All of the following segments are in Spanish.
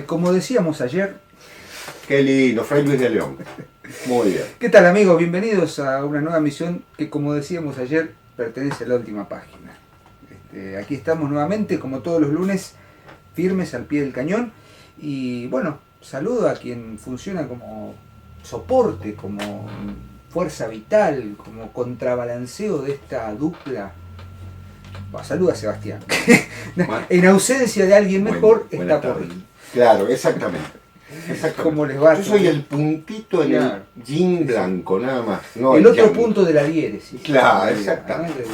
Como decíamos ayer. Qué lindo, Fray Luis de León. Muy bien. ¿Qué tal, amigos? Bienvenidos a una nueva misión que, como decíamos ayer, pertenece a La Última Página. Aquí estamos nuevamente, como todos los lunes, firmes al pie del cañón. Y bueno, saludo a quien funciona como soporte, como fuerza vital, como contrabalanceo de esta dupla. Saluda a Sebastián. En ausencia de alguien mejor, está por ahí. Claro, exactamente. ¿Cómo les va? Yo soy el puntito en el jean blanco, nada más. No el otro punto de la diéresis. Claro, exactamente.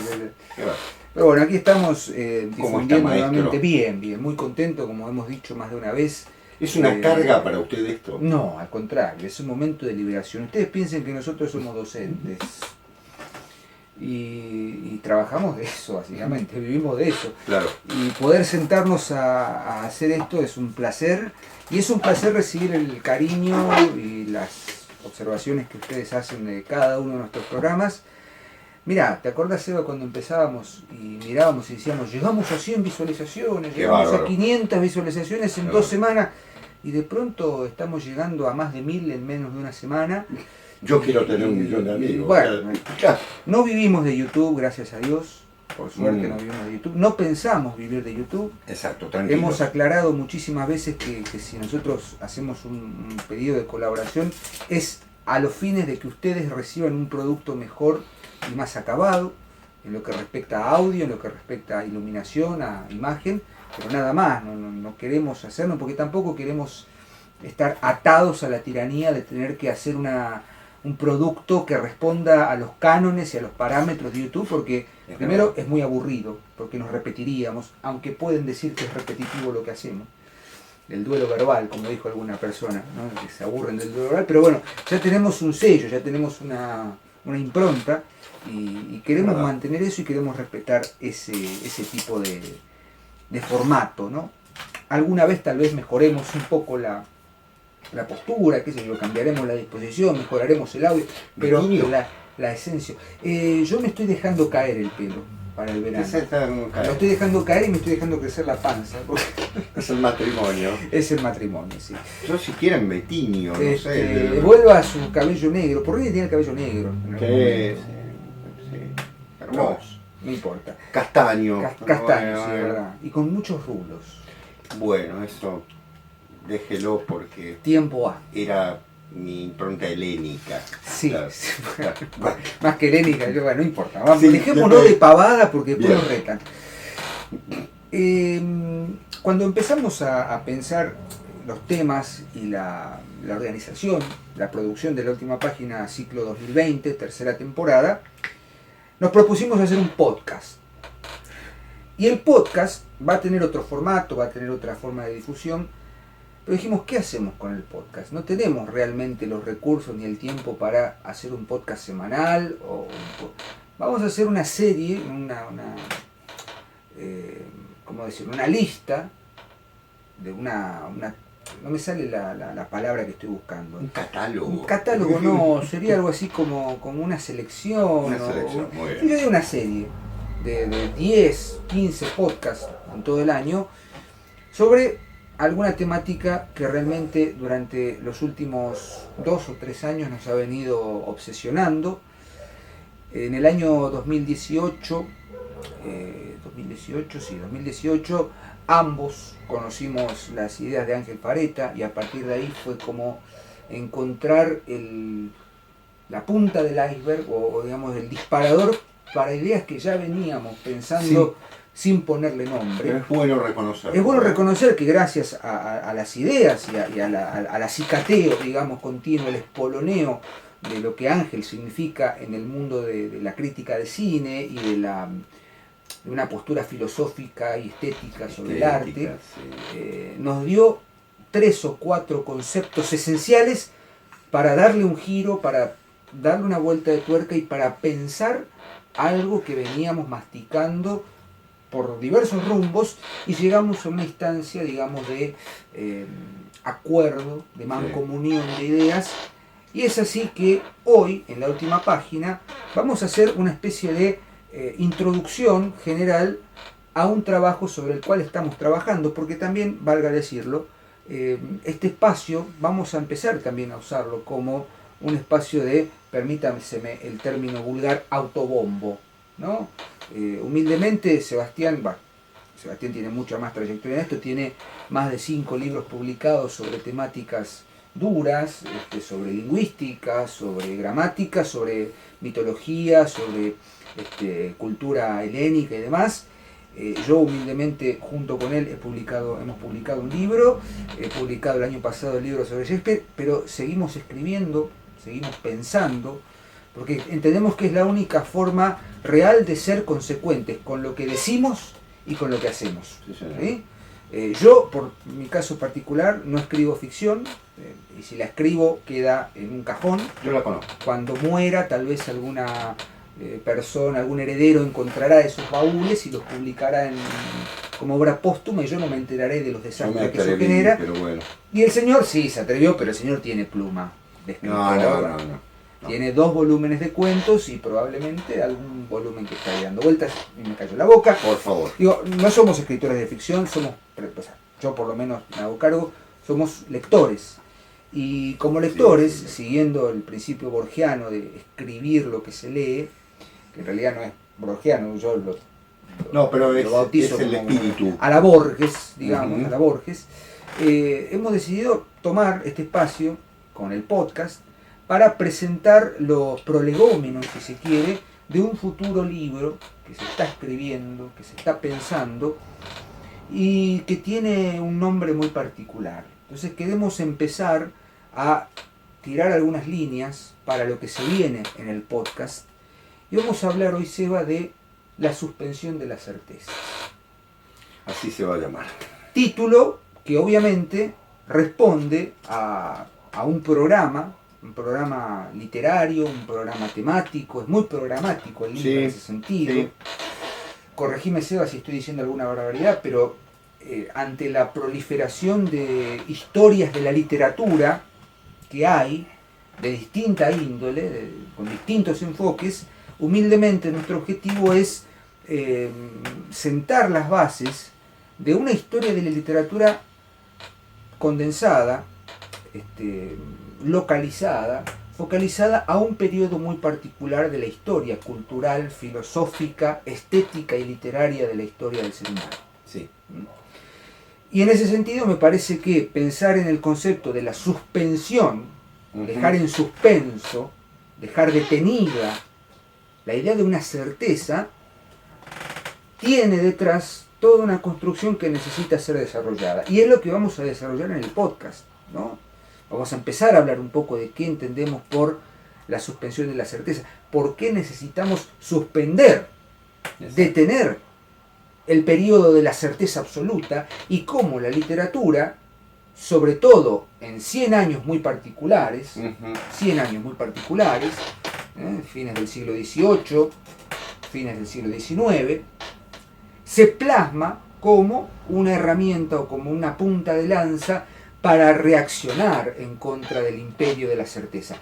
Pero bueno, aquí estamos difundiendo nuevamente bien, muy contento, como hemos dicho más de una vez. ¿Es una carga para usted esto? No, al contrario, es un momento de liberación. Ustedes piensen que nosotros somos docentes y trabajamos de eso, básicamente, vivimos de eso. Claro. Y poder sentarnos a hacer esto es un placer, y es un placer recibir el cariño y las observaciones que ustedes hacen de cada uno de nuestros programas. Mirá, ¿te acordás, Seba, cuando empezábamos y mirábamos y decíamos, llegamos a 100 visualizaciones, llegamos a 500 visualizaciones en 2 semanas, y de pronto estamos llegando a más de 1000 en menos de una semana? Yo quiero tener 1 millón de amigos. Bueno, no vivimos de YouTube, gracias a Dios, por suerte no vivimos de YouTube, no pensamos vivir de YouTube. Exacto, tranquilo. Hemos aclarado muchísimas veces que si nosotros hacemos un pedido de colaboración es a los fines de que ustedes reciban un producto mejor y más acabado, en lo que respecta a audio, en lo que respecta a iluminación, a imagen, pero nada más, no queremos hacerlo porque tampoco queremos estar atados a la tiranía de tener que hacer un producto que responda a los cánones y a los parámetros de YouTube, porque primero es muy aburrido, porque nos repetiríamos, aunque pueden decir que es repetitivo lo que hacemos. El duelo verbal, como dijo alguna persona, ¿no? Que se aburren del duelo verbal, pero bueno, ya tenemos un sello, ya tenemos una impronta, y queremos mantener eso y queremos respetar ese tipo de formato, ¿no? Alguna vez tal vez mejoremos un poco la postura, qué sé yo, cambiaremos la disposición, mejoraremos el audio, pero la esencia. Yo me estoy dejando caer el pelo para el verano. Lo estoy dejando caer y me estoy dejando crecer la panza. Es el matrimonio. Es el matrimonio, sí. Yo si quieren me tiño, no sé. Vuelva a su cabello negro. Por ahí tiene el cabello negro. Sí. Hermoso. No importa. Castaño. Castaño, sí, verdad. Y con muchos rulos. Bueno, eso déjelo porque tiempo va. Era mi impronta helénica. Sí, claro. Bueno, más que helénica, bueno, no importa. Vamos, dejémonos de pavada porque después nos retan. Cuando empezamos a pensar los temas y la organización, la producción de La Última Página, ciclo 2020, tercera temporada, nos propusimos hacer un podcast. Y el podcast va a tener otro formato, va a tener otra forma de difusión, pero dijimos, ¿qué hacemos con el podcast? No tenemos realmente los recursos ni el tiempo para hacer un podcast semanal. Vamos a hacer una serie, ¿cómo decirlo? Una lista de no me sale la palabra que estoy buscando. Un catálogo. Un catálogo no, sería algo así como una selección. Una selección, muy bien. Yo diría una serie de 10, 15 podcasts en todo el año sobre alguna temática que realmente durante los últimos 2 o 3 años nos ha venido obsesionando. En el año 2018, ambos conocimos las ideas de Ángel Pareta y a partir de ahí fue como encontrar la punta del iceberg o digamos el disparador para ideas que ya veníamos pensando sin ponerle nombre. Es bueno reconocerlo. Es bueno reconocer que gracias a las ideas y a la cicateo, digamos, continuo, el espoloneo de lo que Ángel significa en el mundo de la crítica de cine y de una postura filosófica y estética sobre el arte, nos dio 3 o 4 conceptos esenciales para darle un giro, para darle una vuelta de tuerca y para pensar algo que veníamos masticando por diversos rumbos y llegamos a una instancia, digamos, de acuerdo, de mancomunión de ideas, y es así que hoy, en La Última Página, vamos a hacer una especie de introducción general a un trabajo sobre el cual estamos trabajando, porque también, valga decirlo, este espacio vamos a empezar también a usarlo como un espacio de, permítanseme el término vulgar, autobombo, ¿no? Humildemente, Sebastián tiene mucha más trayectoria en esto, tiene más de 5 libros publicados sobre temáticas duras, sobre lingüística, sobre gramática, sobre mitología, sobre cultura helénica y demás. Yo humildemente junto con él hemos publicado un libro, he publicado el año pasado el libro sobre Shakespeare, pero seguimos escribiendo, seguimos pensando, porque entendemos que es la única forma real de ser consecuentes con lo que decimos y con lo que hacemos. ¿Sí? Yo, por mi caso particular, no escribo ficción, y si la escribo queda en un cajón. Yo la conozco. Cuando muera, tal vez alguna persona, algún heredero encontrará esos baúles y los publicará como obra póstuma, y yo no me enteraré de los desastres que eso genera. Pero bueno. Y el señor sí se atrevió, pero el señor tiene pluma de escritor. No. Tiene 2 volúmenes de cuentos y probablemente algún volumen que está ahí dando vueltas, y me cayó la boca. Por favor. Digo, no somos escritores de ficción, yo por lo menos me hago cargo, somos lectores. Y como lectores, Sí. siguiendo el principio borgiano de escribir lo que se lee, que en realidad no es borgiano, yo pero lo bautizo es el como espíritu. a la Borges, digamos, Uh-huh. a la Borges. Hemos decidido tomar este espacio con el podcast para presentar los prolegómenos, si se quiere, de un futuro libro que se está escribiendo, que se está pensando y que tiene un nombre muy particular. Entonces queremos empezar a tirar algunas líneas para lo que se viene en el podcast, y vamos a hablar hoy, Seba, de la suspensión de la certeza. Así se va a llamar. Título que obviamente responde a un programa literario, un programa temático, es muy programático el libro en ese sentido. Sí. Corregime, Seba, si estoy diciendo alguna barbaridad, pero ante la proliferación de historias de la literatura que hay, de distinta índole, con distintos enfoques, humildemente nuestro objetivo es sentar las bases de una historia de la literatura condensada, localizada, focalizada a un periodo muy particular de la historia cultural, filosófica, estética y literaria de la historia del ser humano. Sí. Y en ese sentido me parece que pensar en el concepto de la suspensión, Uh-huh. dejar en suspenso, dejar detenida la idea de una certeza, tiene detrás toda una construcción que necesita ser desarrollada. Y es lo que vamos a desarrollar en el podcast, ¿no? Vamos a empezar a hablar un poco de qué entendemos por la suspensión de la certeza, por qué necesitamos suspender, detener el periodo de la certeza absoluta, y cómo la literatura, sobre todo en 100 años muy particulares, Uh-huh. 100 años muy particulares, fines del siglo XVIII, fines del siglo XIX, se plasma como una herramienta o como una punta de lanza para reaccionar en contra del imperio de la certeza.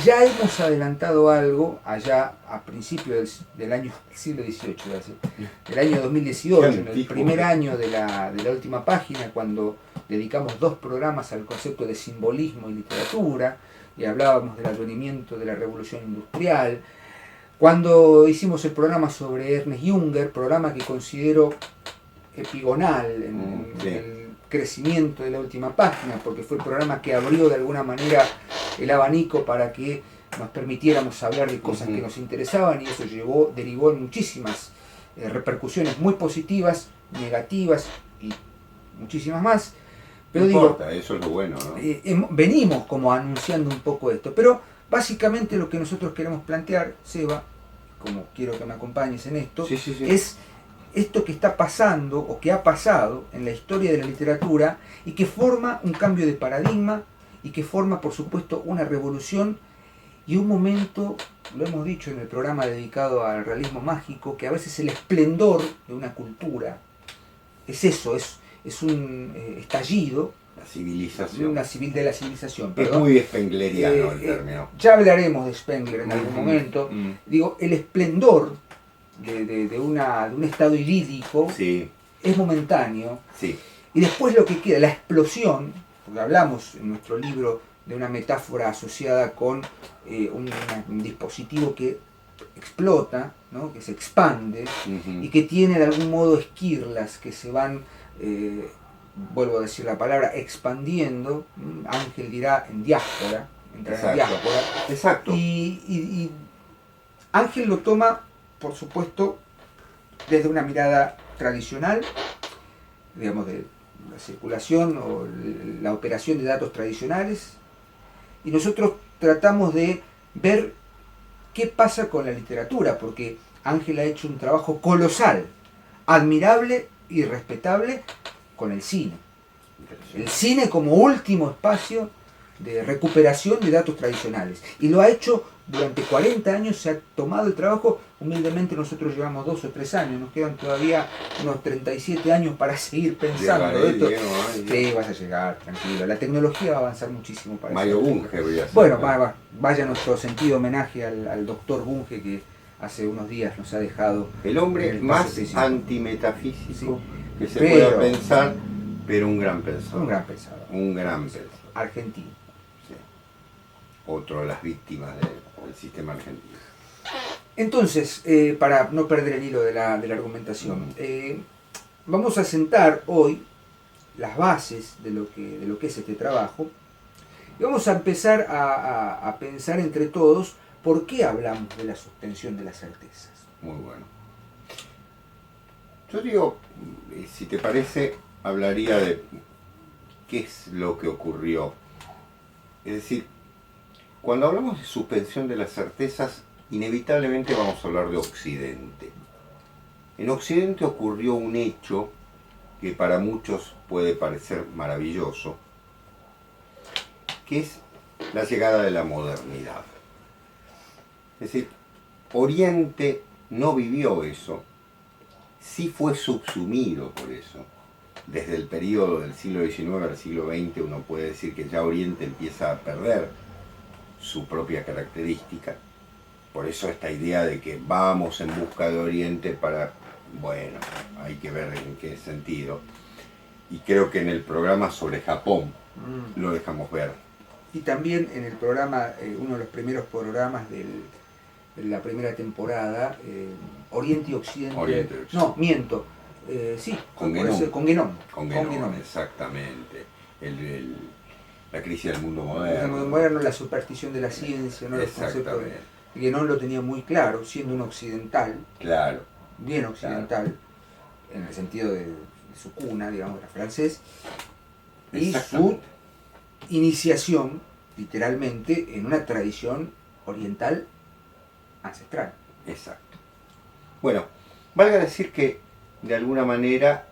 Ya hemos adelantado algo allá a principios del año siglo XVIII, del año 2018, en el primer año de la última página, cuando dedicamos 2 programas al concepto de simbolismo y literatura, y hablábamos del advenimiento de la revolución industrial, cuando hicimos el programa sobre Ernest Junger, programa que considero epigonal en el crecimiento de la última página, porque fue el programa que abrió de alguna manera el abanico para que nos permitiéramos hablar de cosas que nos interesaban, y eso derivó en muchísimas repercusiones muy positivas, negativas y muchísimas más. Pero no importa, eso es lo bueno, ¿no? Venimos como anunciando un poco esto, pero básicamente lo que nosotros queremos plantear, Seba, como quiero que me acompañes en esto, Sí. es esto que está pasando o que ha pasado en la historia de la literatura, y que forma un cambio de paradigma, y que forma, por supuesto, una revolución y un momento, lo hemos dicho en el programa dedicado al realismo mágico, que a veces el esplendor de una cultura es eso, es un estallido La civilización. de la civilización. Es muy spengleriano el término. Ya hablaremos de Spengler en algún momento. Digo, el esplendor de un estado idílico, Sí, es momentáneo, sí, y después lo que queda, la explosión, porque hablamos en nuestro libro de una metáfora asociada con un dispositivo que explota, ¿no? Que se expande y que tiene de algún modo esquirlas que se van, vuelvo a decir la palabra, expandiendo. Ángel dirá en diáspora, entrar en diáspora. Exacto. Y Ángel lo toma, por supuesto, desde una mirada tradicional, digamos, de la circulación o la operación de datos tradicionales, y nosotros tratamos de ver qué pasa con la literatura, porque Ángel ha hecho un trabajo colosal, admirable y respetable con el cine. El cine como último espacio de recuperación de datos tradicionales. Y lo ha hecho durante 40 años, se ha tomado el trabajo. Humildemente nosotros llevamos 2 o 3 años, nos quedan todavía unos 37 años para seguir pensando esto. Sí, vas a llegar, tranquilo. La tecnología va a avanzar muchísimo para Mario Bunge voy a hacer. Bueno, vaya nuestro sentido homenaje al doctor Bunge, que hace unos días nos ha dejado. El hombre más antimetafísico sí, que se pueda pensar, pero un gran pensador. Un gran pensador. Un gran pensador. Argentino. Sí. Otro de las víctimas del sistema argentino. Entonces, para no perder el hilo de la argumentación, vamos a sentar hoy las bases de lo que es este trabajo y vamos a empezar a pensar entre todos por qué hablamos de la suspensión de las certezas. Muy bueno. Yo digo, si te parece, hablaría de qué es lo que ocurrió. Es decir, cuando hablamos de suspensión de las certezas, inevitablemente vamos a hablar de Occidente. En Occidente ocurrió un hecho que para muchos puede parecer maravilloso, que es la llegada de la modernidad. Es decir, Oriente no vivió eso, sí fue subsumido por eso. Desde el periodo del siglo XIX al siglo XX uno puede decir que ya Oriente empieza a perder su propia característica. Por eso esta idea de que vamos en busca de Oriente para, bueno, hay que ver en qué sentido. Y creo que en el programa sobre Japón lo dejamos ver. Y también en el programa, uno de los primeros programas de la primera temporada, Oriente y Occidente. Oriente y Occidente. No, miento. Sí, con Guénon. Con Guénon, exactamente. La crisis del mundo moderno. El mundo moderno, la superstición de la ciencia, ¿no? Los conceptos. Guénon lo tenía muy claro, siendo un occidental. Claro. Bien occidental, claro. En el sentido de su cuna, digamos, era francés. Y su iniciación, literalmente, en una tradición oriental ancestral. Exacto. Bueno, valga decir que de alguna manera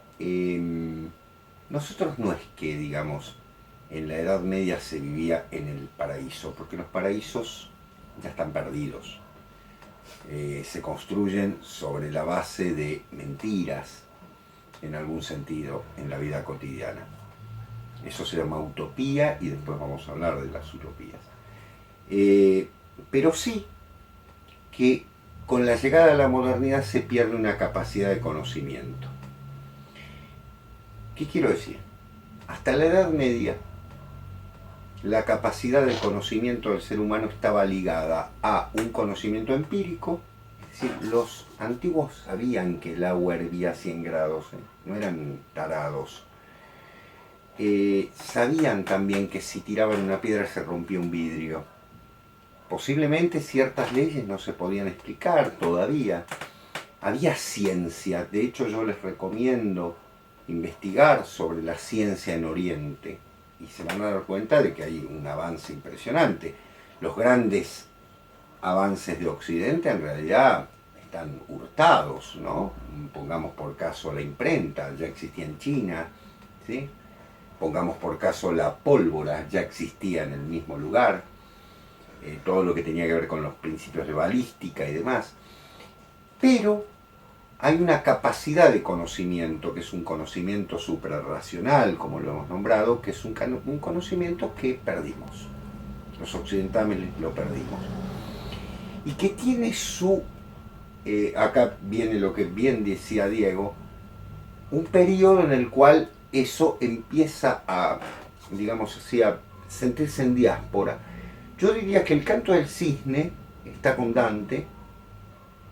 nosotros no es que, digamos, en la Edad Media se vivía en el paraíso, porque los paraísos ya están perdidos. Se construyen sobre la base de mentiras, en algún sentido, en la vida cotidiana. Eso se llama utopía y después vamos a hablar de las utopías. Pero sí que con la llegada de la modernidad se pierde una capacidad de conocimiento. ¿Qué quiero decir? Hasta la Edad Media, la capacidad de conocimiento del ser humano estaba ligada a un conocimiento empírico, es decir, los antiguos sabían que el agua hervía a 100 grados, no eran tarados. Sabían también que si tiraban una piedra se rompía un vidrio. Posiblemente ciertas leyes no se podían explicar todavía. Había ciencia, de hecho yo les recomiendo investigar sobre la ciencia en Oriente y se van a dar cuenta de que hay un avance impresionante. Los grandes avances de Occidente en realidad están hurtados, ¿no? Pongamos por caso la imprenta, ya existía en China, ¿sí? Pongamos por caso la pólvora, ya existía en el mismo lugar. Todo lo que tenía que ver con los principios de balística y demás. Pero hay una capacidad de conocimiento, que es un conocimiento suprarracional, como lo hemos nombrado, que es un conocimiento que perdimos. Los occidentales lo perdimos. Y que tiene su acá viene lo que bien decía Diego, un periodo en el cual eso empieza a, digamos así, a sentirse en diáspora. Yo diría que el canto del cisne está con Dante,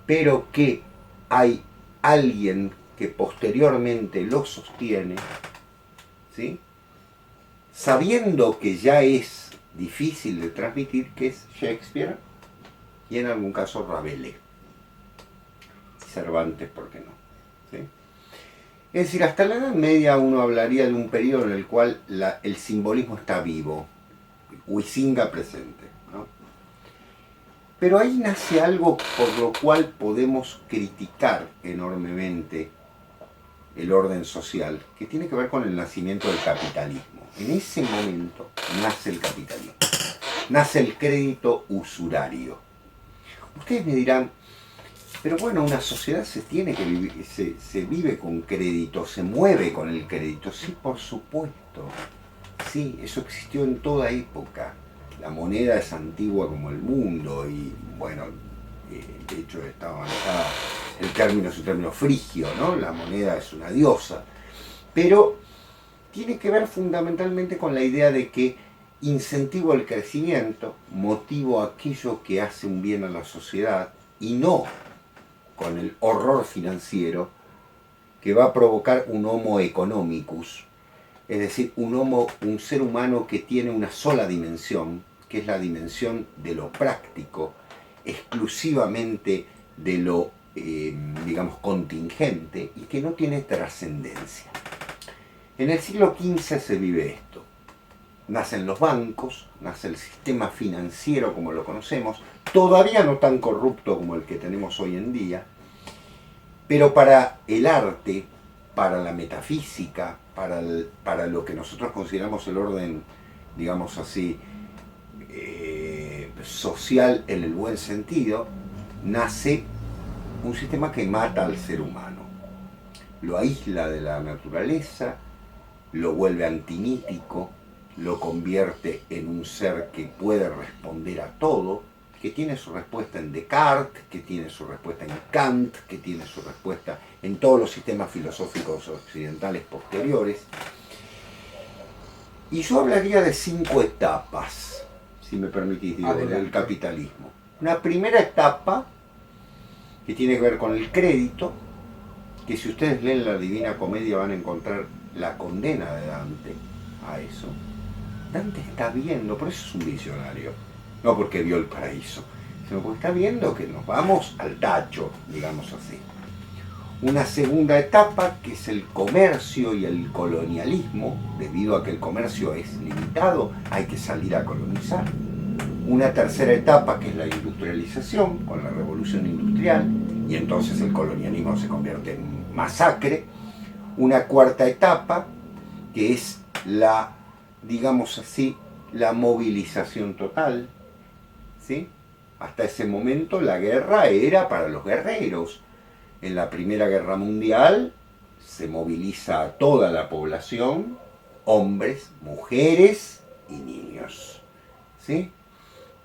pero que hay alguien que posteriormente lo sostiene, ¿sí? Sabiendo que ya es difícil de transmitir, que es Shakespeare y en algún caso Rabelais. Cervantes, ¿por qué no? ¿Sí? Es decir, hasta la Edad Media uno hablaría de un periodo en el cual el simbolismo está vivo, Huizinga presente, ¿no? Pero ahí nace algo por lo cual podemos criticar enormemente el orden social, que tiene que ver con el nacimiento del capitalismo. En ese momento nace el capitalismo, nace el crédito usurario. Ustedes me dirán, pero bueno, una sociedad se tiene que vivir, se vive con crédito, se mueve con el crédito. Sí, por supuesto. Sí, eso existió en toda época. La moneda es antigua como el mundo y, bueno, de hecho está avanzada, el término es un término frigio, ¿no? La moneda es una diosa. Pero tiene que ver fundamentalmente con la idea de que incentivo el crecimiento, motivo aquello que hace un bien a la sociedad y no con el horror financiero que va a provocar un homo economicus, es decir, un ser humano que tiene una sola dimensión, que es la dimensión de lo práctico, exclusivamente de lo, digamos, contingente y que no tiene trascendencia. En el siglo XV se vive esto. Nacen los bancos, nace el sistema financiero como lo conocemos, todavía no tan corrupto como el que tenemos hoy en día, pero para el arte, para la metafísica, para lo que nosotros consideramos el orden, digamos así, social en el buen sentido, nace un sistema que mata al ser humano. Lo aísla de la naturaleza, lo vuelve antinítico, lo convierte en un ser que puede responder a todo, que tiene su respuesta en Descartes, que tiene su respuesta en Kant, que tiene su respuesta en todos los sistemas filosóficos occidentales posteriores. Y yo hablaría de 5 etapas, si me permitís, digo, del capitalismo. Una primera etapa que tiene que ver con el crédito, que si ustedes leen la Divina Comedia van a encontrar la condena de Dante a eso. Dante está viendo, por eso es un visionario, no porque vio el paraíso, sino porque está viendo que nos vamos al tacho, digamos así. Una segunda etapa que es el comercio y el colonialismo, debido a que el comercio es limitado, hay que salir a colonizar. Una tercera etapa que es la industrialización, con la revolución industrial, y entonces el colonialismo se convierte en masacre. Una cuarta etapa que es la, digamos así, la movilización total, ¿sí? Hasta ese momento la guerra era para los guerreros. En la Primera Guerra Mundial se moviliza a toda la población, hombres, mujeres y niños, ¿sí?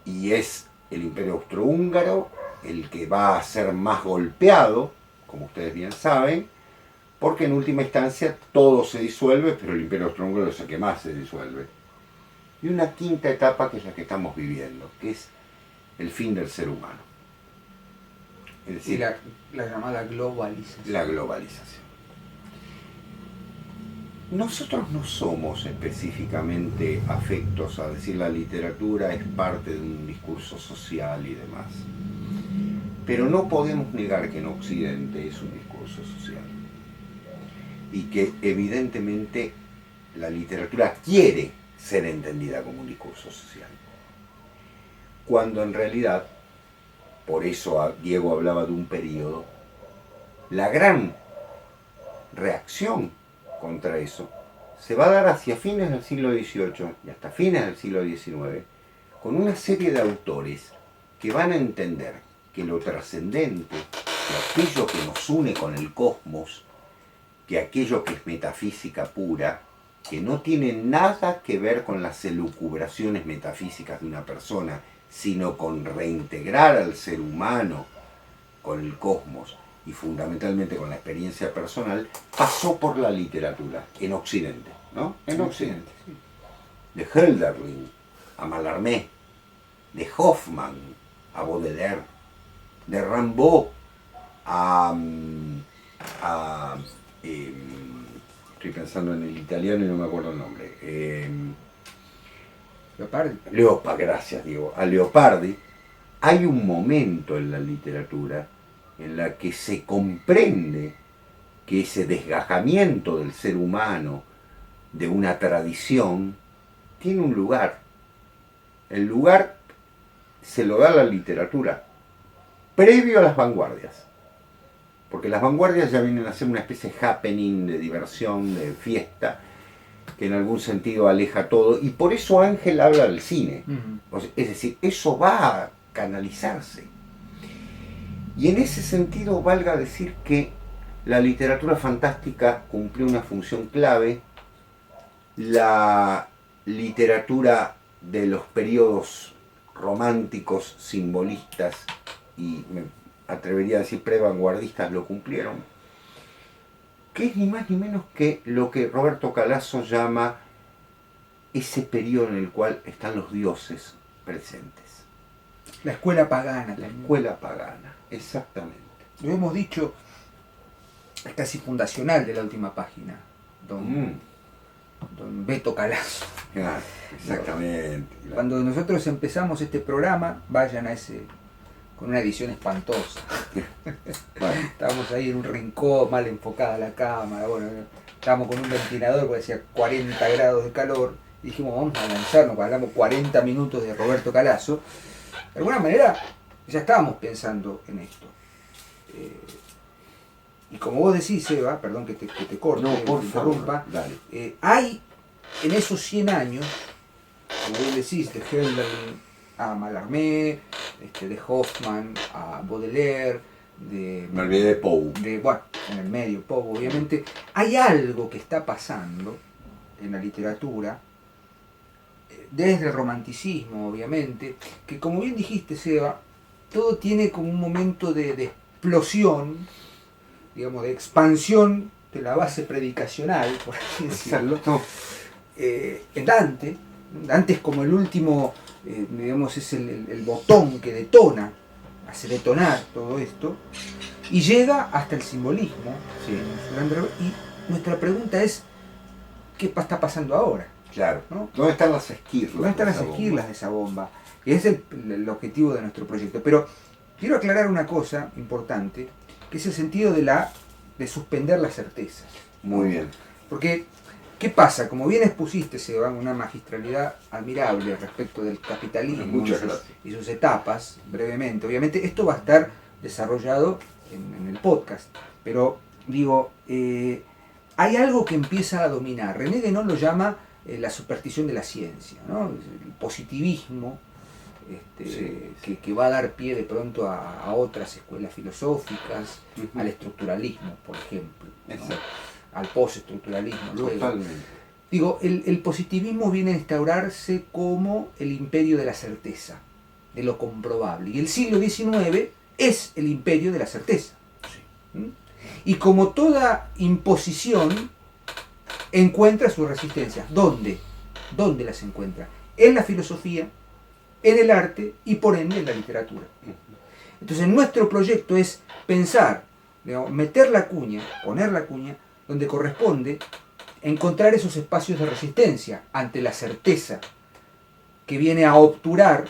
Y es el Imperio Austrohúngaro el que va a ser más golpeado, como ustedes bien saben, porque en última instancia todo se disuelve, pero el Imperio Austrohúngaro es el que más se disuelve. Y una quinta etapa que es la que estamos viviendo, que es el fin del ser humano. Es decir, la llamada globalización. La globalización. Nosotros no somos específicamente afectos a decir la literatura es parte de un discurso social y demás. Pero no podemos negar que en Occidente es un discurso social. Y que evidentemente la literatura quiere ser entendida como un discurso social. Cuando en realidad, por eso Diego hablaba de un periodo, la gran reacción contra eso se va a dar hacia fines del siglo XVIII y hasta fines del siglo XIX, con una serie de autores que van a entender que lo trascendente, que aquello que nos une con el cosmos, que aquello que es metafísica pura, que no tiene nada que ver con las elucubraciones metafísicas de una persona, sino con reintegrar al ser humano con el cosmos y fundamentalmente con la experiencia personal, pasó por la literatura en Occidente, ¿no? En Occidente. De Hölderlin a Mallarmé, de Hoffmann a Baudelaire, de Rimbaud estoy pensando en el italiano y no me acuerdo el nombre. Leopardi. Gracias, Diego. A Leopardi. Hay un momento en la literatura en la que se comprende que ese desgajamiento del ser humano de una tradición tiene un lugar. El lugar se lo da la literatura previo a las vanguardias. Porque las vanguardias ya vienen a ser una especie de happening, de diversión, de fiesta, que en algún sentido aleja todo. Y por eso Ángel habla del cine. O sea, es decir, eso va a canalizarse. Y en ese sentido valga decir que la literatura fantástica cumplió una función clave. La literatura de los periodos románticos, simbolistas y me atrevería a decir pre-vanguardistas lo cumplieron, que es ni más ni menos que lo que Roberto Calasso llama ese periodo en el cual están los dioses presentes. La escuela pagana. La escuela pagana, exactamente. Lo hemos dicho, es casi fundacional de la última página, don Beto Calasso. Claro, exactamente. Cuando nosotros empezamos este programa, vayan a ese, con una edición espantosa. Bueno. Estábamos ahí en un rincón, mal enfocada la cámara, bueno, estábamos con un ventilador porque hacía 40 grados de calor, y dijimos, vamos a lanzarnos, hablamos 40 minutos de Roberto Calasso. De alguna manera, ya estábamos pensando en esto. Y como vos decís, Eva, perdón que te corte, no, por te interrumpa, hay en esos 100 años, como bien decís, de Hölderlin a Mallarmé, de Hoffmann a Baudelaire, me olvidé de Poe. Bueno, en el medio, Poe, obviamente, hay algo que está pasando en la literatura, desde el romanticismo, obviamente, que como bien dijiste, Seba, todo tiene como un momento de explosión, digamos, de expansión de la base predicacional, por así decirlo. En Dante es como el último, digamos, es el botón que detona, hace detonar todo esto, y llega hasta el simbolismo. Sí. Y nuestra pregunta es, ¿qué está pasando ahora? Claro, ¿no? ¿Dónde están las esquirlas? ¿Dónde están las esquirlas de esa bomba? Y ese es el objetivo de nuestro proyecto. Pero quiero aclarar una cosa importante, que es el sentido de suspender la certeza. Muy bien. Porque, ¿qué pasa? Como bien expusiste, Seba, una magistralidad admirable respecto del capitalismo y sus etapas, brevemente. Obviamente esto va a estar desarrollado en el podcast, pero digo, hay algo que empieza a dominar. René Guénon lo llama la superstición de la ciencia, ¿no? El positivismo, que va a dar pie de pronto a otras escuelas filosóficas, al estructuralismo, por ejemplo, ¿no? Al postestructuralismo. Digo, el positivismo viene a instaurarse como el imperio de la certeza, de lo comprobable. Y el siglo XIX es el imperio de la certeza. ¿Mm? Y como toda imposición, encuentra sus resistencias. ¿Dónde? ¿Dónde las encuentra? En la filosofía, en el arte y por ende en la literatura. Entonces nuestro proyecto es pensar, digamos, meter la cuña, poner la cuña, donde corresponde encontrar esos espacios de resistencia ante la certeza que viene a obturar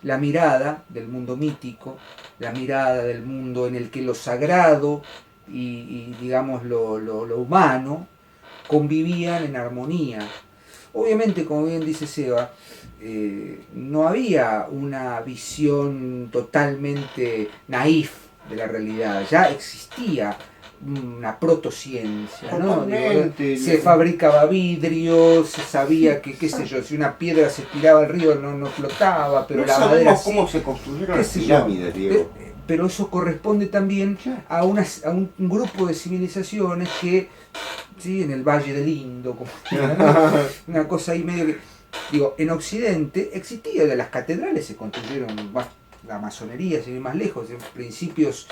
la mirada del mundo mítico, la mirada del mundo en el que lo sagrado y digamos lo humano convivían en armonía. Obviamente, como bien dice Seba, no había una visión totalmente naif de la realidad, ya existía una protociencia, ¿no? Se fabricaba vidrio, se sabía que, qué sé yo, si una piedra se tiraba al río no flotaba, pero no la madera sí. ¿Cómo se construyeron las pirámides, Diego? Pero eso corresponde también a un grupo de civilizaciones que, sí, en el Valle del Indo, como una cosa ahí medio que... Digo, en Occidente existía, las catedrales se construyeron la masonería, sin ir más lejos, en principios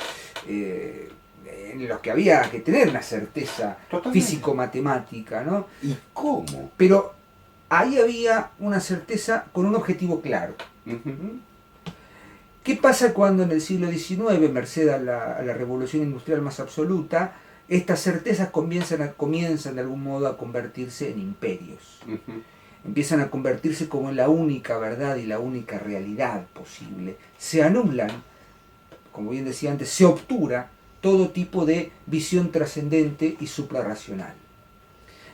en los que había que tener una certeza físico-matemática, ¿no? ¿Y cómo? Pero ahí había una certeza con un objetivo claro. Uh-huh. ¿Qué pasa cuando en el siglo XIX, merced a la revolución industrial más absoluta, estas certezas comienzan de algún modo a convertirse en imperios? Uh-huh. Empiezan a convertirse como en la única verdad y la única realidad posible. Se anulan, como bien decía antes, se obtura todo tipo de visión trascendente y suprarracional.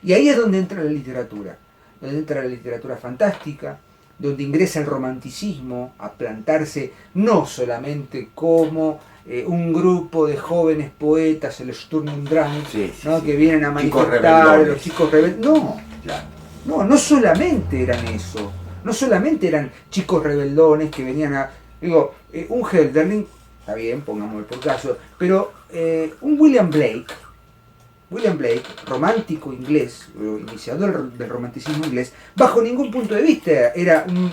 Y ahí es donde entra la literatura fantástica, donde ingresa el romanticismo a plantarse no solamente como un grupo de jóvenes poetas, el Sturm und Drang, ¿no? Que vienen a manifestar, los chicos rebeldes. No, claro. no solamente eran eso, no solamente eran chicos rebeldones que venían a... Digo, un Hölderlin, está bien, pongámoslo por caso, pero un William Blake, romántico inglés, iniciador del romanticismo inglés, bajo ningún punto de vista era un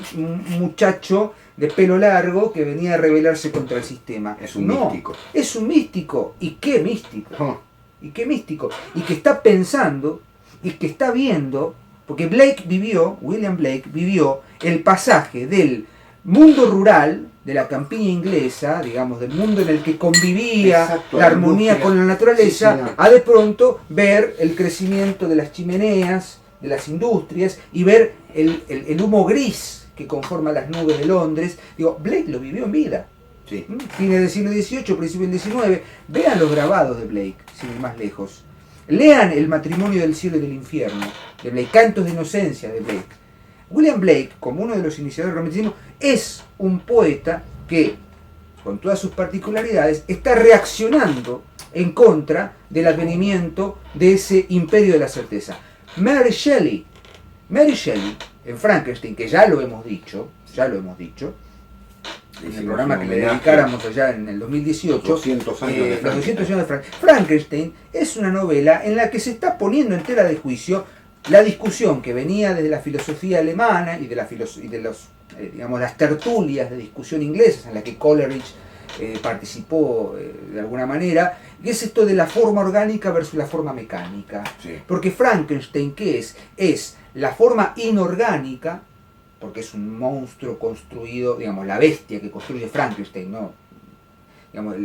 muchacho de pelo largo que venía a rebelarse contra el sistema. Es un místico. Es un místico. ¿Y qué místico? ¿Y qué místico? Y que está pensando, y que está viendo, porque William Blake vivió el pasaje del mundo rural, de la campiña inglesa, digamos, del mundo en el que convivía la armonía con la naturaleza, a de pronto ver el crecimiento de las chimeneas, de las industrias, y ver el humo gris que conforma las nubes de Londres. Digo, Blake lo vivió en vida. Sí. Fines del siglo XVIII, principio del XIX. Vean los grabados de Blake, sin ir más lejos. Lean El matrimonio del cielo y del infierno, de Blake, Cantos de inocencia, de Blake. William Blake, como uno de los iniciadores del romanticismo, es un poeta que, con todas sus particularidades, está reaccionando en contra del advenimiento de ese imperio de la certeza. Mary Shelley, en Frankenstein, que ya lo hemos dicho, en el programa que le dedicáramos allá en el 2018, 200 años de los 200 años de Frankenstein, es una novela en la que se está poniendo en tela de juicio la discusión que venía desde la filosofía alemana y de las tertulias de discusión inglesas en las que Coleridge participó de alguna manera, que es esto de la forma orgánica versus la forma mecánica. Sí. Porque Frankenstein, ¿qué es? Es la forma inorgánica, porque es un monstruo construido, digamos, la bestia que construye Frankenstein, ¿no? Digamos,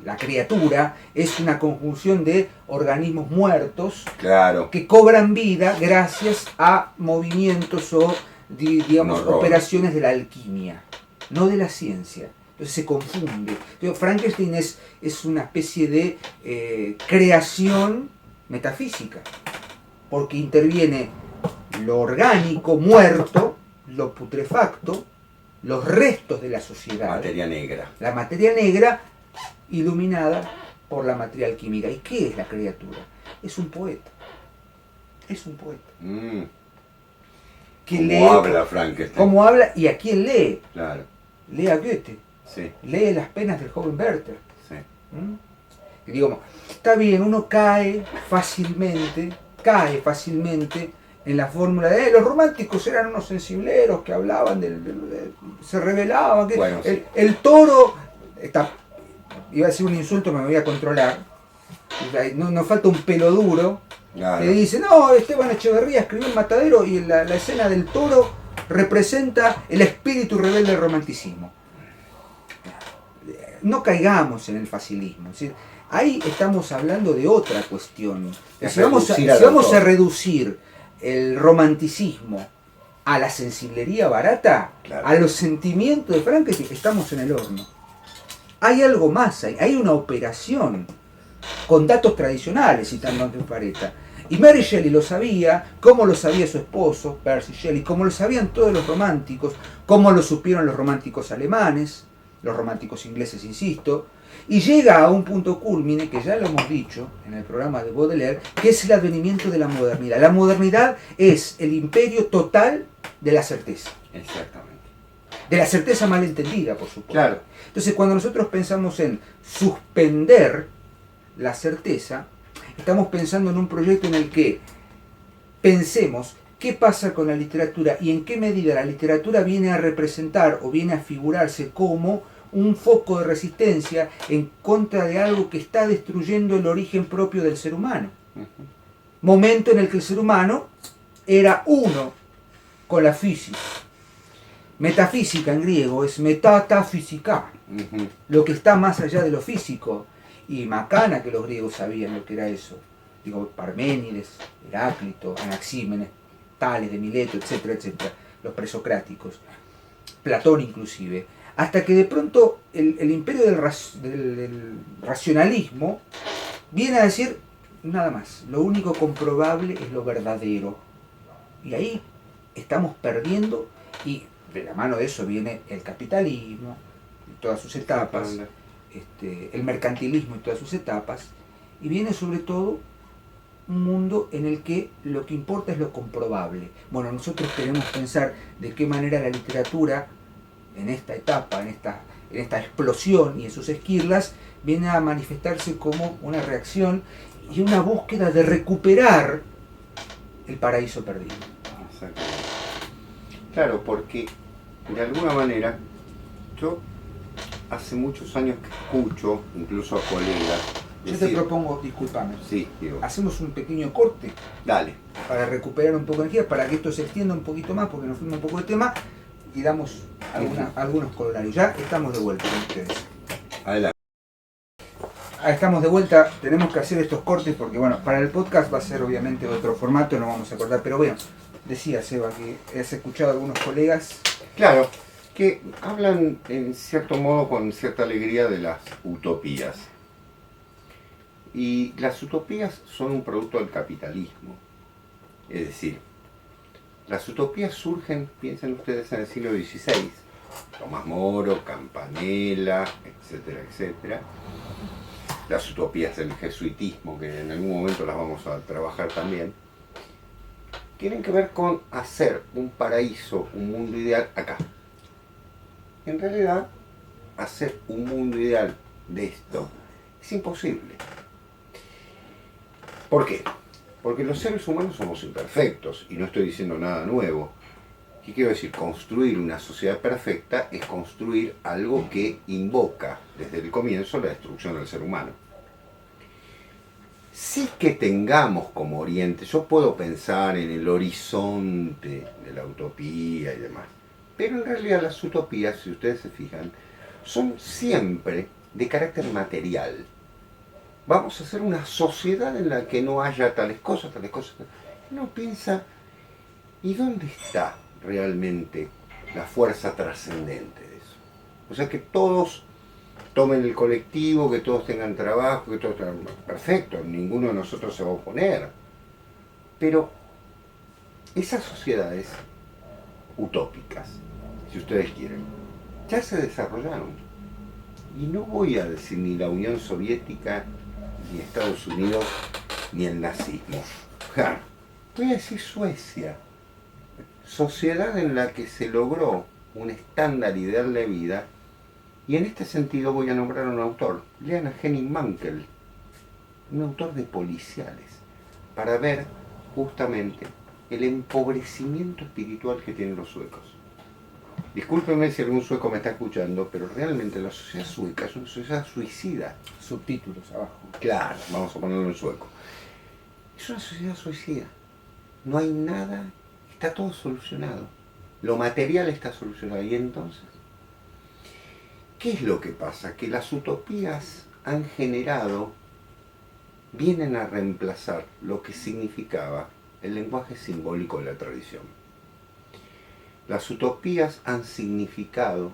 la criatura es una conjunción de organismos muertos, claro, que cobran vida gracias a movimientos o, digamos, operaciones de la alquimia, no de la ciencia. Entonces se confunde. Pero Frankenstein es una especie de creación metafísica, porque interviene lo orgánico, muerto, lo putrefacto, los restos de la sociedad. Materia negra. La materia negra iluminada por la materia alquímica. ¿Y qué es la criatura? Es un poeta. Es un poeta. Que ¿Cómo habla Frankenstein? ¿Cómo habla? ¿Y a quién lee? Claro. Lee a Goethe. Sí. Lee las penas del joven Werther. Sí. Y digo, está bien, uno cae fácilmente en la fórmula de los románticos eran unos sensibleros que hablaban, se rebelaban, que bueno, sí. el toro, iba a decir un insulto, me voy a controlar, no falta un pelo duro, claro, que dice, no, Esteban Echeverría escribió El Matadero y la escena del toro representa el espíritu rebelde del romanticismo. No caigamos en el facilismo, es decir, ahí estamos hablando de otra cuestión. Si vamos a reducir el romanticismo a la sensiblería barata, claro, a los sentimientos de Frankenstein, estamos en el horno. Hay algo más, hay una operación con datos tradicionales, citando a Anton Pareta. Y Mary Shelley lo sabía, como lo sabía su esposo, Percy Shelley, como lo sabían todos los románticos, como lo supieron los románticos alemanes, los románticos ingleses, insisto, y llega a un punto culmine, que ya lo hemos dicho en el programa de Baudelaire, que es el advenimiento de la modernidad. La modernidad es el imperio total de la certeza. Exactamente. De la certeza mal entendida, por supuesto. Claro. Entonces, cuando nosotros pensamos en suspender la certeza, estamos pensando en un proyecto en el que pensemos ¿Qué pasa con la literatura y en qué medida la literatura viene a representar o viene a figurarse como un foco de resistencia en contra de algo que está destruyendo el origen propio del ser humano? Momento en el que el ser humano era uno con la física. Metafísica en griego es metatafísica, lo que está más allá de lo físico. Y macana que los griegos sabían lo que era eso. Digo, Parménides, Heráclito, Anaxímenes, Tales de Mileto, etcétera, etcétera, los presocráticos, Platón inclusive, hasta que de pronto el imperio del racionalismo viene a decir nada más, lo único comprobable es lo verdadero. Y ahí estamos perdiendo, y de la mano de eso viene el capitalismo, y todas sus etapas, el mercantilismo y todas sus etapas, y viene sobre todo un mundo en el que lo que importa es lo comprobable. Bueno, nosotros queremos pensar de qué manera la literatura, en esta etapa, en esta explosión y en sus esquirlas, viene a manifestarse como una reacción y una búsqueda de recuperar el paraíso perdido. Exacto. Claro, porque de alguna manera yo hace muchos años que escucho, incluso a colegas, yo te propongo, discúlpame, sí, digo, hacemos un pequeño corte. Dale. Para recuperar un poco de energía, para que esto se extienda un poquito más, porque nos fuimos un poco de tema, y damos algunos corolarios. Ya estamos de vuelta con ustedes. Adelante. Estamos de vuelta, tenemos que hacer estos cortes porque, bueno, para el podcast va a ser obviamente otro formato, no vamos a acordar, pero bueno, decía Seba que has escuchado a algunos colegas. Claro, que hablan en cierto modo con cierta alegría de las utopías. Y las utopías son un producto del capitalismo. Es decir, las utopías surgen, piensen ustedes, en el siglo XVI. Tomás Moro, Campanella, etcétera, etcétera. Las utopías del jesuitismo, que en algún momento las vamos a trabajar también, tienen que ver con hacer un paraíso, un mundo ideal acá. En realidad, hacer un mundo ideal de esto es imposible. ¿Por qué? Porque los seres humanos somos imperfectos, y no estoy diciendo nada nuevo. ¿Qué quiero decir? Construir una sociedad perfecta es construir algo que invoca desde el comienzo la destrucción del ser humano. Sí que tengamos como oriente, yo puedo pensar en el horizonte de la utopía y demás, pero en realidad las utopías, si ustedes se fijan, son siempre de carácter material. Vamos a hacer una sociedad en la que no haya tales cosas. Uno piensa, ¿y dónde está realmente la fuerza trascendente de eso? O sea, que todos tomen el colectivo, que todos tengan trabajo, que todos tengan... Perfecto, ninguno de nosotros se va a oponer. Pero esas sociedades utópicas, si ustedes quieren, ya se desarrollaron. Y no voy a decir ni la Unión Soviética, ni Estados Unidos, ni el nazismo. Voy a decir Suecia. Sociedad en la que se logró un estándar ideal de vida. Y en este sentido voy a nombrar a un autor, lean a Henning Mankell, un autor de policiales, para ver justamente el empobrecimiento espiritual que tienen los suecos. Discúlpenme si algún sueco me está escuchando, pero realmente la sociedad sueca es una sociedad suicida. Subtítulos abajo. Claro, vamos a ponerlo en sueco. Es una sociedad suicida. No hay nada, está todo solucionado. Lo material está solucionado. Y entonces, ¿qué es lo que pasa? Que las utopías han generado, vienen a reemplazar lo que significaba el lenguaje simbólico de la tradición. Las utopías han significado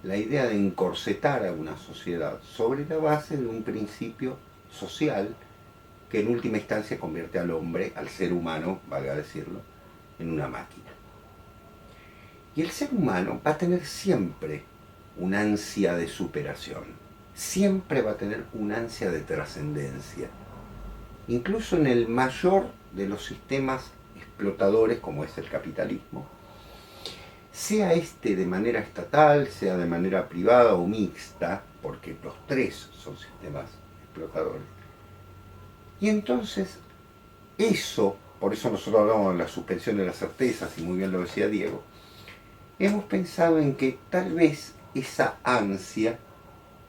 la idea de encorsetar a una sociedad sobre la base de un principio social que en última instancia convierte al hombre, al ser humano, valga decirlo, en una máquina. Y el ser humano va a tener siempre una ansia de superación, siempre va a tener una ansia de trascendencia, incluso en el mayor de los sistemas explotadores como es el capitalismo, sea este de manera estatal, sea de manera privada o mixta, porque los tres son sistemas explotadores. Y entonces eso por eso nosotros hablamos de la suspensión de las certezas, y muy bien lo decía Diego, hemos pensado en que tal vez esa ansia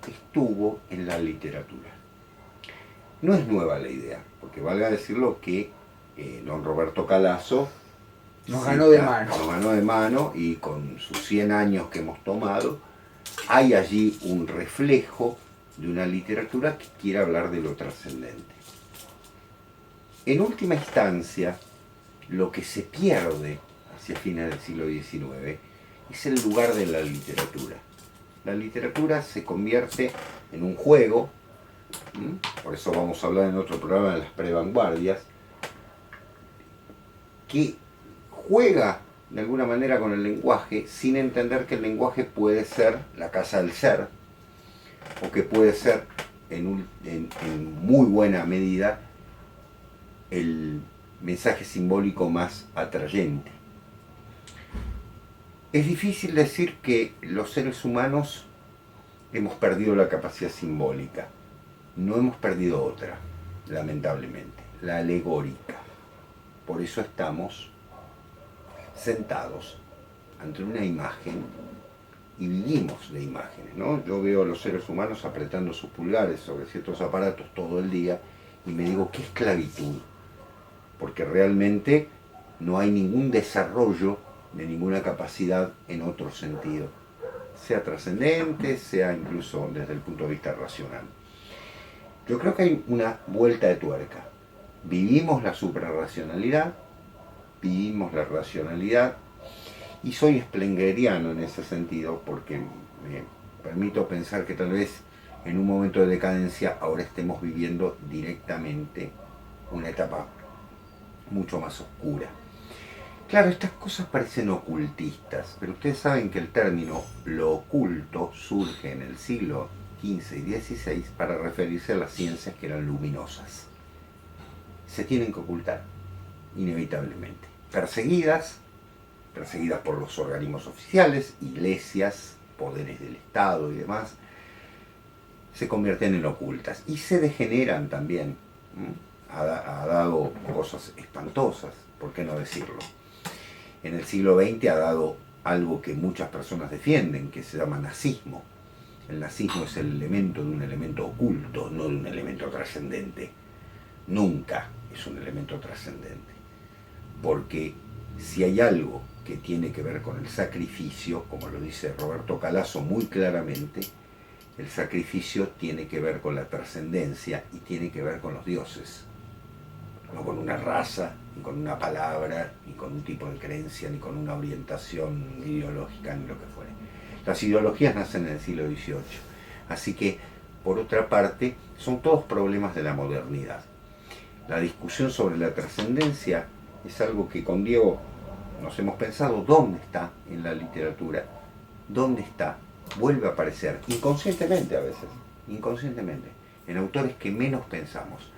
estuvo en la literatura. No es nueva la idea, porque valga decirlo que don Roberto Calasso nos ganó de mano. Nos ganó de mano, y con sus 100 años que hemos tomado, hay allí un reflejo de una literatura que quiere hablar de lo trascendente. En última instancia, lo que se pierde hacia fines del siglo XIX es el lugar de la literatura. La literatura se convierte en un juego, por eso vamos a hablar en otro programa de las prevanguardias, que juega de alguna manera con el lenguaje sin entender que el lenguaje puede ser la casa del ser, o que puede ser en muy buena medida el mensaje simbólico más atrayente. Es difícil decir que los seres humanos hemos perdido la capacidad simbólica. No hemos perdido otra, lamentablemente, la alegórica. Por eso estamos sentados ante una imagen y vivimos de imágenes, ¿no? Yo veo a los seres humanos apretando sus pulgares sobre ciertos aparatos todo el día y me digo, ¿qué esclavitud? Porque realmente no hay ningún desarrollo de ninguna capacidad en otro sentido, sea trascendente, sea incluso desde el punto de vista racional. Yo creo que hay una vuelta de tuerca. Vivimos la suprarracionalidad, vivimos la racionalidad, y soy spengleriano en ese sentido, porque me permito pensar que tal vez en un momento de decadencia ahora estemos viviendo directamente una etapa mucho más oscura. Claro, estas cosas parecen ocultistas, pero ustedes saben que el término lo oculto surge en el siglo XV y XVI para referirse a las ciencias que eran luminosas. Se tienen que ocultar, inevitablemente. Perseguidas por los organismos oficiales, iglesias, poderes del Estado y demás, se convierten en ocultas y se degeneran también. Ha dado cosas espantosas, ¿por qué no decirlo? En el siglo XX ha dado algo que muchas personas defienden, que se llama nazismo. El nazismo es el elemento de un elemento oculto, no de un elemento trascendente. Nunca es un elemento trascendente. Porque si hay algo que tiene que ver con el sacrificio, como lo dice Roberto Calasso muy claramente, el sacrificio tiene que ver con la trascendencia y tiene que ver con los dioses. No con una raza, ni con una palabra, ni con un tipo de creencia, ni con una orientación ideológica, ni lo que fuere. Las ideologías nacen en el siglo XVIII. Así que, por otra parte, son todos problemas de la modernidad. La discusión sobre la trascendencia es algo que con Diego nos hemos pensado, ¿dónde está en la literatura? ¿Dónde está? Vuelve a aparecer, inconscientemente a veces, inconscientemente, en autores que menos pensamos.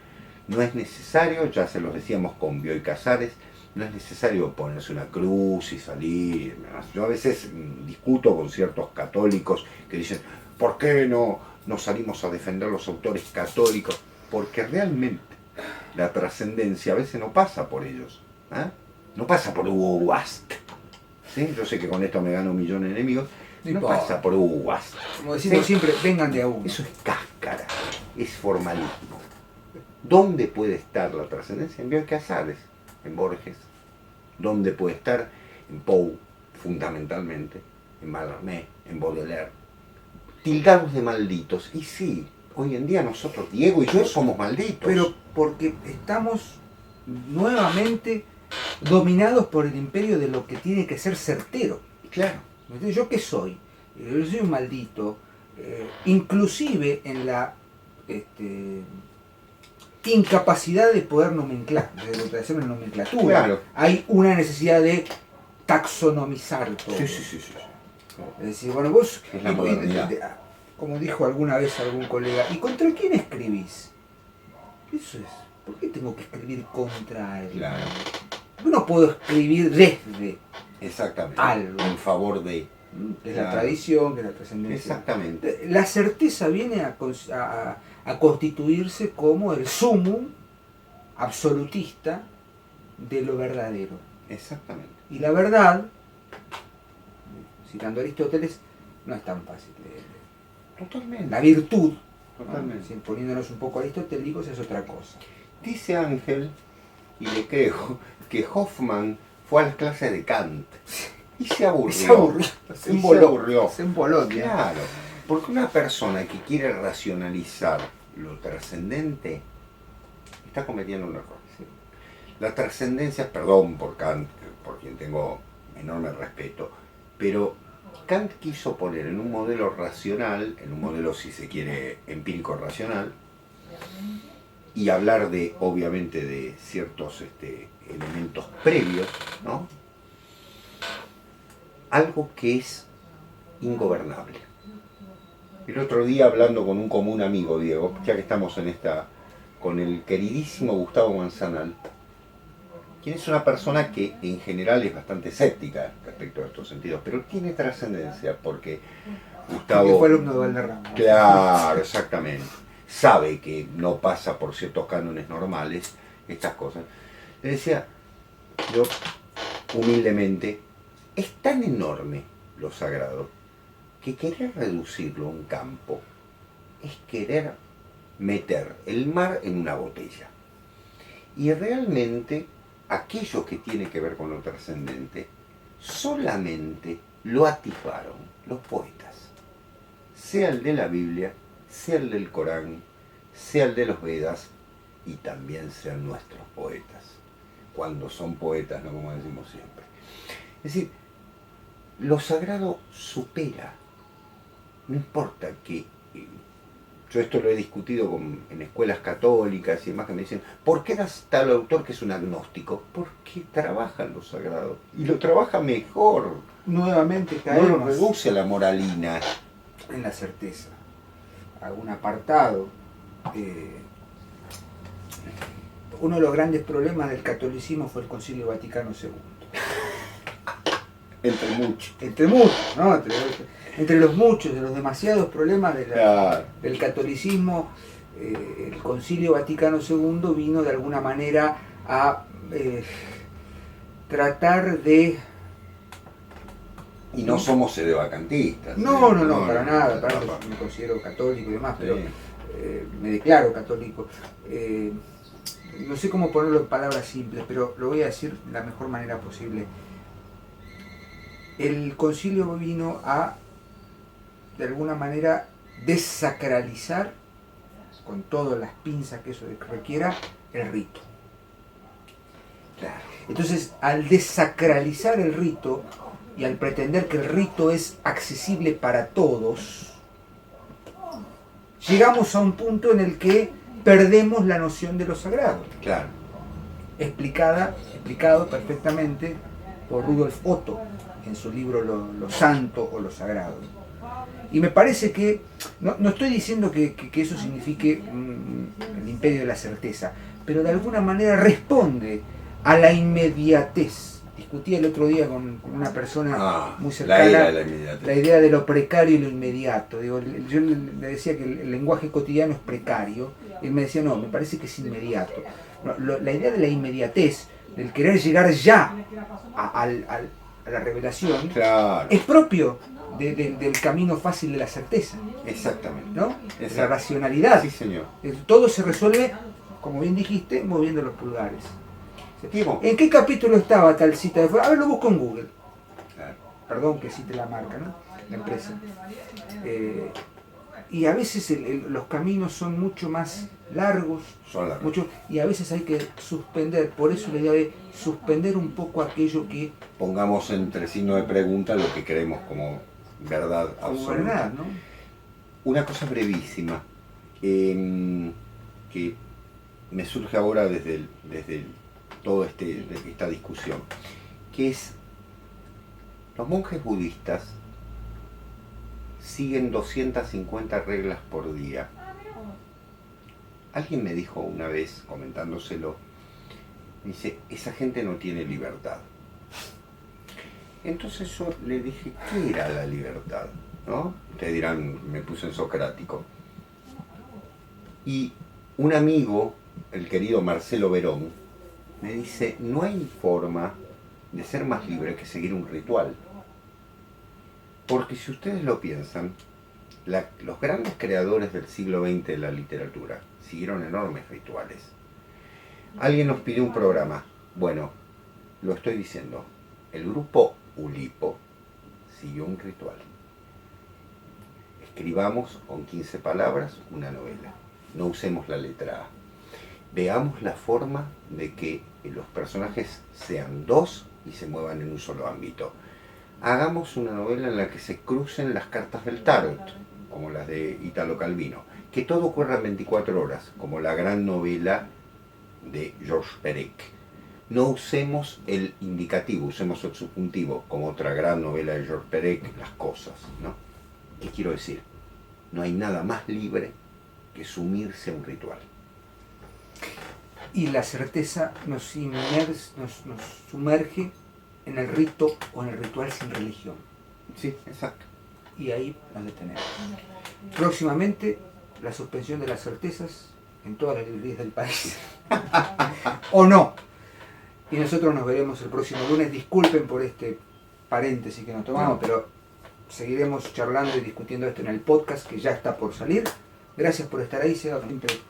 No es necesario, ya se los decíamos con Bioy Casares, no es necesario ponerse una cruz y salir. Yo a veces discuto con ciertos católicos que dicen, ¿por qué no salimos a defender los autores católicos? Porque realmente la trascendencia a veces no pasa por ellos, ¿eh? No pasa por Hugo Wast, ¿sí? Yo sé que con esto me gano un millón de enemigos, no pasa por Hugo Wast. Como decimos siempre, vengan de a uno. Eso es cáscara, es formalismo. ¿Dónde puede estar la trascendencia? En Bioy Casares, en Borges. ¿Dónde puede estar? En Poe, fundamentalmente, en Mallarmé, en Baudelaire. Tildados de malditos. Y sí, hoy en día nosotros, Diego y yo, somos malditos. Pero porque estamos nuevamente dominados por el imperio de lo que tiene que ser certero. Claro. ¿Yo qué soy? Yo soy un maldito. Inclusive en la incapacidad de poder nomenclar, de hacer una nomenclatura. Claro. Hay una necesidad de taxonomizar todo. Sí. Es decir, bueno, vos, Es la modernidad. como dijo alguna vez algún colega, ¿y contra quién escribís? Eso es. ¿Por qué tengo que escribir contra él? Claro. Yo no puedo escribir desde Exactamente. algo. En favor de. Que es la tradición, que es la trascendencia. Exactamente. La certeza viene a constituirse como el sumum absolutista de lo verdadero. Exactamente. Y la verdad, citando a Aristóteles, no es tan fácil de leer. Totalmente. La virtud, Totalmente. ¿no? Poniéndonos un poco aristotélicos, es otra cosa. Dice Ángel, y le creo, que Hoffman fue a las clases de Kant y se aburrió. Se emboló. Se emboló. Claro, porque una persona que quiere racionalizar lo trascendente está cometiendo un error. Sí. La trascendencia, perdón por Kant, por quien tengo enorme respeto, pero Kant quiso poner en un modelo racional, en un modelo, si se quiere, empírico racional, y hablar de, obviamente, de ciertos elementos previos, ¿no? Algo que es ingobernable. El otro día, hablando con un común amigo, Diego, ya que estamos en esta, con el queridísimo Gustavo Manzanal, quien es una persona que en general es bastante escéptica respecto a estos sentidos, pero tiene trascendencia, porque Gustavo... Porque fue alumno de Valderrama. Claro, exactamente. Sabe que no pasa por ciertos cánones normales, estas cosas. Le decía, yo, humildemente, es tan enorme lo sagrado que querer reducirlo a un campo es querer meter el mar en una botella. Y realmente aquello que tiene que ver con lo trascendente solamente lo atisbaron los poetas, sea el de la Biblia, sea el del Corán, sea el de los Vedas, y también sean nuestros poetas, cuando son poetas, no como decimos siempre. Es decir, lo sagrado supera, no importa que, yo esto lo he discutido en escuelas católicas y demás, que me dicen, ¿por qué das tal autor que es un agnóstico? Porque trabaja lo sagrado, y lo trabaja mejor. Nuevamente No caemos lo reduce a la moralina. en la certeza. Algún apartado. Uno de los grandes problemas del catolicismo fue el Concilio Vaticano II. Entre muchos. Entre muchos, ¿no? Entre los muchos, de los demasiados problemas del catolicismo, el Concilio Vaticano II vino de alguna manera a tratar de... Y no somos sedevacantistas. No, para nada, para nada, me considero católico y demás, pero me declaro católico. No sé cómo ponerlo en palabras simples, pero lo voy a decir de la mejor manera posible. El concilio vino a, de alguna manera, desacralizar, con todas las pinzas que eso requiera, el rito. Claro. Entonces, al desacralizar el rito y al pretender que el rito es accesible para todos, llegamos a un punto en el que perdemos la noción de lo sagrado. Claro. Explicado perfectamente por Rudolf Otto en su libro Lo Santo o lo Sagrado. Y me parece que, no estoy diciendo que eso signifique el imperio de la certeza, pero de alguna manera responde a la inmediatez. Discutí el otro día con una persona muy cercana la idea de lo precario y lo inmediato. Digo, yo le decía que el lenguaje cotidiano es precario, y él me decía, no, me parece que es inmediato. No, la idea de la inmediatez, del querer llegar ya a la revelación, claro, es propio del camino fácil de la certeza. Exactamente. ¿No? De la racionalidad. Sí, señor. Todo se resuelve, como bien dijiste, moviendo los pulgares. Diego. ¿En qué capítulo estaba tal cita? A ver, lo busco en Google. Claro. Perdón que cite la marca, ¿no? La empresa. Y a veces los caminos son mucho más largos, y a veces hay que suspender, por eso la idea de suspender un poco aquello que... Pongamos entre signo de pregunta lo que creemos como verdad absoluta. Verdad, ¿no? Una cosa brevísima, que me surge ahora desde toda esta discusión, que es, los monjes budistas siguen 250 reglas por día. Alguien me dijo una vez, comentándoselo, me dice, esa gente no tiene libertad. Entonces yo le dije, ¿qué era la libertad? ¿No? Ustedes dirán, me puse en socrático. Y un amigo, el querido Marcelo Verón, me dice, no hay forma de ser más libre que seguir un ritual. Porque si ustedes lo piensan, los grandes creadores del siglo XX de la literatura siguieron enormes rituales. Alguien nos pidió un programa. Bueno, lo estoy diciendo. El grupo Ulipo siguió un ritual. Escribamos con 15 palabras una novela. No usemos la letra A. Veamos la forma de que los personajes sean dos y se muevan en un solo ámbito. Hagamos una novela en la que se crucen las cartas del tarot, como las de Italo Calvino. Que todo ocurra en 24 horas, como la gran novela de Georges Perec. No usemos el indicativo, usemos el subjuntivo, como otra gran novela de Georges Perec, Las cosas, ¿no? ¿Qué quiero decir? No hay nada más libre que sumirse a un ritual. Y la certeza nos sumerge en el rito o en el ritual sin religión. Sí, exacto. Y ahí nos detenemos. Próximamente, la suspensión de las certezas en todas las librerías del país. ¿O no? Y nosotros nos veremos el próximo lunes. Disculpen por este paréntesis que nos tomamos, pero seguiremos charlando y discutiendo esto en el podcast que ya está por salir. Gracias por estar ahí, Seba.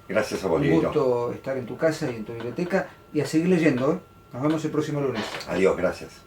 Gracias a vos, Un gusto estar en tu casa y en tu biblioteca y a seguir leyendo. Nos vemos el próximo lunes. Adiós, gracias.